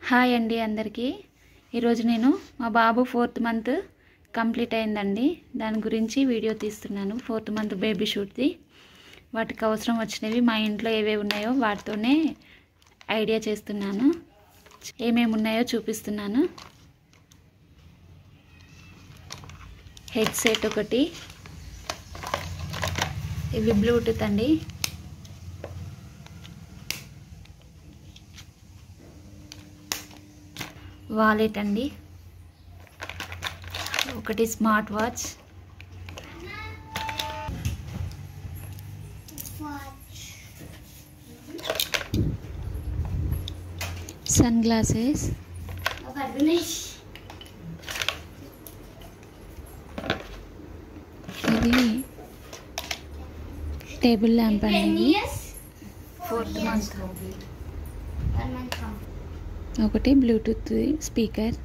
Hi అండి అందరికీ. ఈరోజు నేను మా బాబు 4th మంత్ కంప్లీట్ అయిందండి. దాని గురించి వీడియో తీస్తున్నాను. 4th month baby షూట్ది. వాటికి అవసరం వచ్చినవి మా ఇంట్లో ఏవేవి ఉన్నాయో వాటితోనే ఐడియా చేస్తున్నాను. ఏమేమి ఉన్నాయో చూపిస్తున్నాను. హెడ్ సెట్ ఒకటి, ఇవి బ్లూటూత్ అండి. వాలెట్ అండి, ఒకటి స్మార్ట్ వాచ్, సన్ గ్లాసెస్, ఇది టేబుల్ ల్యాంప్ అండి. 4th మంత్ ఒకటి బ్లూటూత్ స్పీకర్,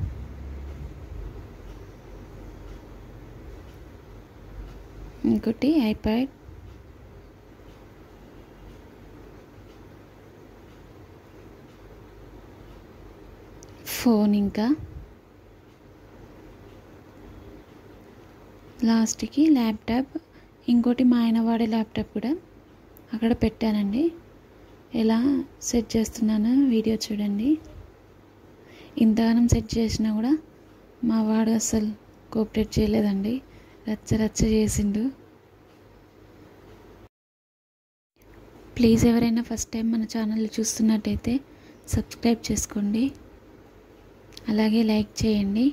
ఇంకోటి ఐప్యాడ్, ఫోన్, ఇంకా లాస్ట్కి ల్యాప్టాప్. ఇంకోటి మా ఆయన వాడే ల్యాప్టాప్ కూడా అక్కడ పెట్టానండి. ఎలా సెట్ చేస్తున్నానో వీడియో చూడండి. ఇంతగానం సెట్ చేసినా కూడా మా వాడు అస్సలు కోఆపరేట్ చేయలేదండి. రచ్చ చేసిండు. ప్లీజ్ ఎవరైనా ఫస్ట్ టైం మన ఛానల్ చూస్తున్నట్టయితే సబ్స్క్రైబ్ చేసుకోండి, అలాగే లైక్ చేయండి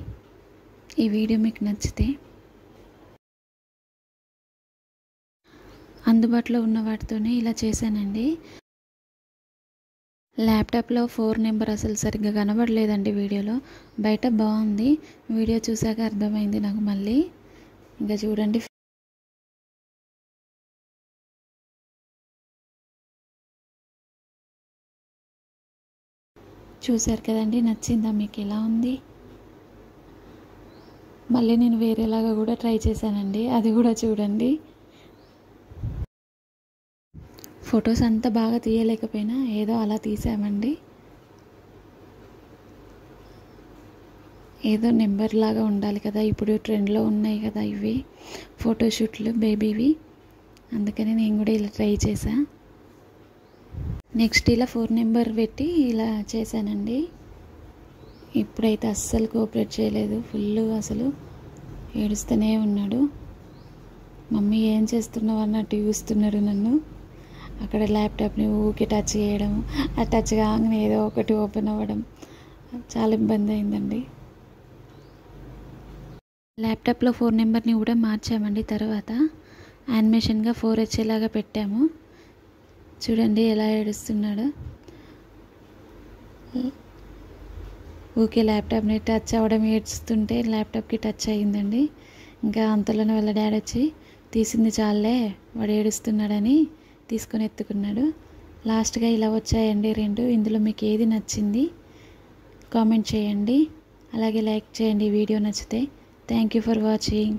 ఈ వీడియో మీకు నచ్చితే. అందుబాటులో ఉన్న వాటితోనే ఇలా చేశానండి. ల్యాప్టాప్లో 4 నెంబర్ అసలు సరిగ్గా కనబడలేదండి వీడియోలో. బయట బాగుంది, వీడియో చూసాక అర్థమైంది నాకు. మళ్ళీ ఇంకా చూడండి. చూసారు కదండి, నచ్చిందా మీకు? ఎలా ఉంది? మళ్ళీ నేను వేరేలాగా కూడా ట్రై చేశానండి, అది కూడా చూడండి. ఫొటోస్ అంతా బాగా తీయలేకపోయినా ఏదో అలా తీసామండి. ఏదో నెంబర్ లాగా ఉండాలి కదా, ఇప్పుడు ట్రెండ్లో ఉన్నాయి కదా ఇవి ఫోటోషూట్లు బేబీవి. అందుకని నేను కూడా ఇలా ట్రై చేశా. నెక్స్ట్ ఇలా 4 నెంబర్ పెట్టి ఇలా చేశానండి. ఇప్పుడైతే అస్సలు కోఆపరేట్ చేయలేదు. ఫుల్ అసలు ఏడుస్తూనే ఉన్నాడు. మమ్మీ ఏం చేస్తున్నావు అన్నట్టు చూస్తున్నాడు నన్ను. అక్కడ ల్యాప్టాప్ని ఊకి టచ్ చేయడం, ఆ టచ్ కాగానే ఏదో ఒకటి ఓపెన్ అవ్వడం, చాలా ఇబ్బంది అయిందండి. ల్యాప్టాప్లో 4 నెంబర్ని కూడా మార్చామండి. తర్వాత యానిమేషన్గా 4 వచ్చేలాగా పెట్టాము. చూడండి ఎలా ఏడుస్తున్నాడు. ఊకే ల్యాప్టాప్ని టచ్ అవ్వడం, ఏడుస్తుంటే ల్యాప్టాప్కి టచ్ అయ్యిందండి. ఇంకా అంతలోనే వాళ్ళ డాడీ వచ్చి తీసింది చాలే, వాడు ఏడుస్తున్నాడని తీసుకొని ఎత్తుకున్నాడు. లాస్ట్గా ఇలా వచ్చాయండి 2. ఇందులో మీకు ఏది నచ్చింది కామెంట్ చేయండి, అలాగే లైక్ చేయండి వీడియో నచ్చితే. Thank you for watching.